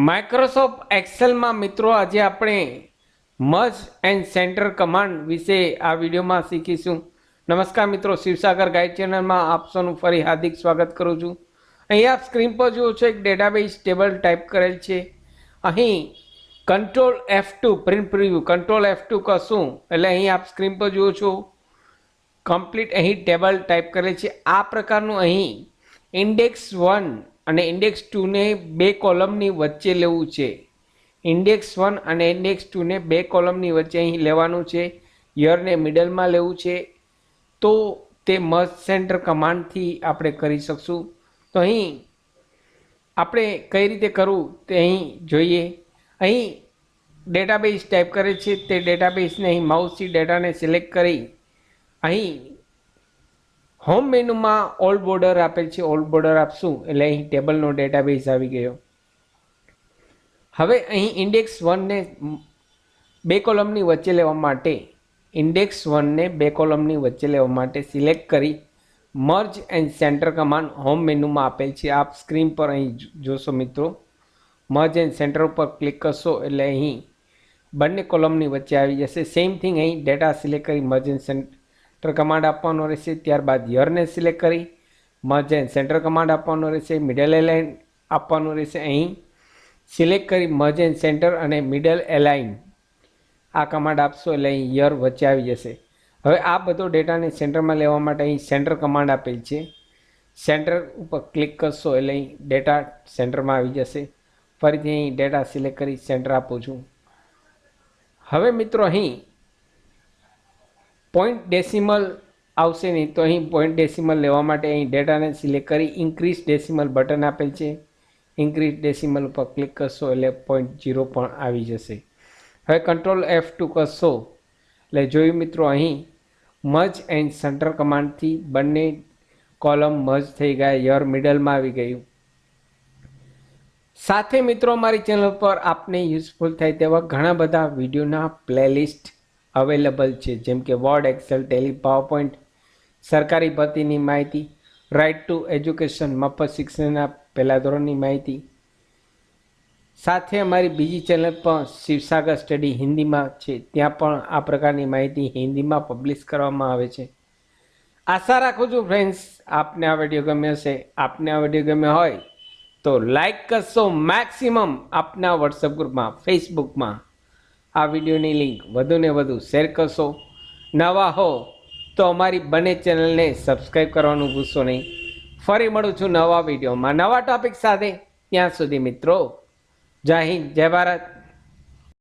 Microsoft એક્સેલમાં મિત્રો આજે આપણે મર્જ એન્ડ સેન્ટર કમાન્ડ વિશે આ વિડીયોમાં શીખીશું. નમસ્કાર મિત્રો, શિવસાગર ગાઈડ ચેનલમાં આપ સૌનું ફરી હાર્દિક સ્વાગત કરું છું. અહીં આપ સ્ક્રીન પર જુઓ છો એક ડેટાબેઝ ટેબલ ટાઈપ કરેલ છે. અહીં control F2 print preview, control F2 કરશું એટલે અહીં આપ સ્ક્રીન પર જુઓ છો કમ્પ્લીટ અહીં ટેબલ ટાઈપ કરેલ છે. આ પ્રકારનું અહીં ઇન્ડેક્સ 1 અને ઇન્ડેક્સ 2 ને બે કોલમની વચ્ચે લેવું છે. ઇન્ડેક્સ 1 અને ઇન્ડેક્સ 2 ને બે કોલમની વચ્ચે અહીં લેવાનું છે. યરને મિડલમાં લેવું છે. તો તે મર્જ સેન્ટર કમાન્ડથી આપણે કરી શકશું. તો અહીં આપણે કઈ રીતે કરવું તે અહીં જોઈએ. અહીં ડેટાબેઝ ટાઈપ કરે છે તે ડેટાબેઝને અહીં માઉસથી ડેટાને સિલેક્ટ કરી અહીં હોમ મેનુમાં ઓલ બોર્ડર આપેલ છે, ઓલ બોર્ડર આપશું એટલે અહીં ટેબલનો ડેટાબેઝ આવી ગયો. હવે અહીં ઇન્ડેક્સ 1 ને બે કોલમની વચ્ચે લેવા માટે ઇન્ડેક્સ 1 ને બે કોલમની વચ્ચે લેવા માટે સિલેક્ટ કરી merge and centre command home મેનુમાં આપેલ છે. આપ સ્ક્રીન પર અહીં જોશો મિત્રો. મર્જ એન્ડ સેન્ટર ઉપર ક્લિક કરશો એટલે અહીં બંને કોલમની વચ્ચે આવી જશે. સેમ થિંગ અહીં ડેટા સિલેક્ટ કરી મર્જ એન્ડ સેન્ટર કમાન્ડ આપવાનો રહેશે. ત્યારબાદ યરને સિલેક્ટ કરી મર્જ એન્ડ સેન્ટર કમાન્ડ આપવાનો રહેશે. મિડલ એલાઇન આપવાનું રહેશે. અહીં સિલેક્ટ કરી મર્જ એન્ડ સેન્ટર અને મિડલ એલાઇન આ કમાન્ડ આપશો એટલે અહીં યર વચ્ચે આવી જશે. હવે આ બધો ડેટાને સેન્ટરમાં લેવા માટે અહીં સેન્ટર કમાન્ડ આપેલ છે. સેન્ટર ઉપર ક્લિક કરશો એટલે અહીં ડેટા સેન્ટરમાં આવી જશે. ફરીથી અહીં ડેટા સિલેક્ટ કરી સેન્ટર આપું છું. હવે મિત્રો અહીં પોઈન્ટ ડેસિમલ આવશે નહીં, તો અહીં પોઈન્ટ ડેસિમલ લેવા માટે અહીં ડેટાને સિલેક્ટ કરી ઇન્ક્રીઝ ડેસિમલ બટન આપેલ છે. ઇન્ક્રીઝ ડેસિમલ ઉપર ક્લિક કરશો એટલે 0.0 પણ આવી જશે. હવે કંટ્રોલ F2 કરશો એટલે જોયું મિત્રો અહીં મર્જ એન્ડ સેન્ટર કમાન્ડથી બંને કોલમ મર્જ થઈ ગયા, યર મિડલમાં આવી ગયું. સાથે મિત્રો મારી ચેનલ પર આપને યુઝફુલ થાય તેવા ઘણા બધા વિડીયોના પ્લેલિસ્ટ અવેલેબલ છે, જેમ કે વર્ડ, એક્સેલ, ટેલી, પાવરપોઈન્ટ, સરકારી ભરતીની માહિતી, રાઇટ ટુ એજ્યુકેશન, મફત શિક્ષણના પહેલા ધોરણની માહિતી. સાથે અમારી બીજી ચેનલ પણ શિવસાગર સ્ટડી હિન્દીમાં છે, ત્યાં પણ આ પ્રકારની માહિતી હિન્દીમાં પબ્લિશ કરવામાં આવે છે. આશા રાખું છું ફ્રેન્ડ્સ આપને આ વિડીયો ગમ્યો હશે. આપને આ વિડીયો ગમ્યો હોય તો લાઈક કરશો મેક્સિમમ આપના વોટ્સઅપ ગ્રુપમાં, ફેસબુકમાં આ વિડીયોની લિંક વધુને વધુ શેર કરશો. નવા હો તો અમારી બંને ચેનલને સબસ્ક્રાઈબ કરવાનું ભૂલશો નહીં. ફરી મળું છું નવા વિડીયોમાં નવા ટોપિક સાથે. ત્યાં સુધી મિત્રો જય હિન્દ, જય ભારત.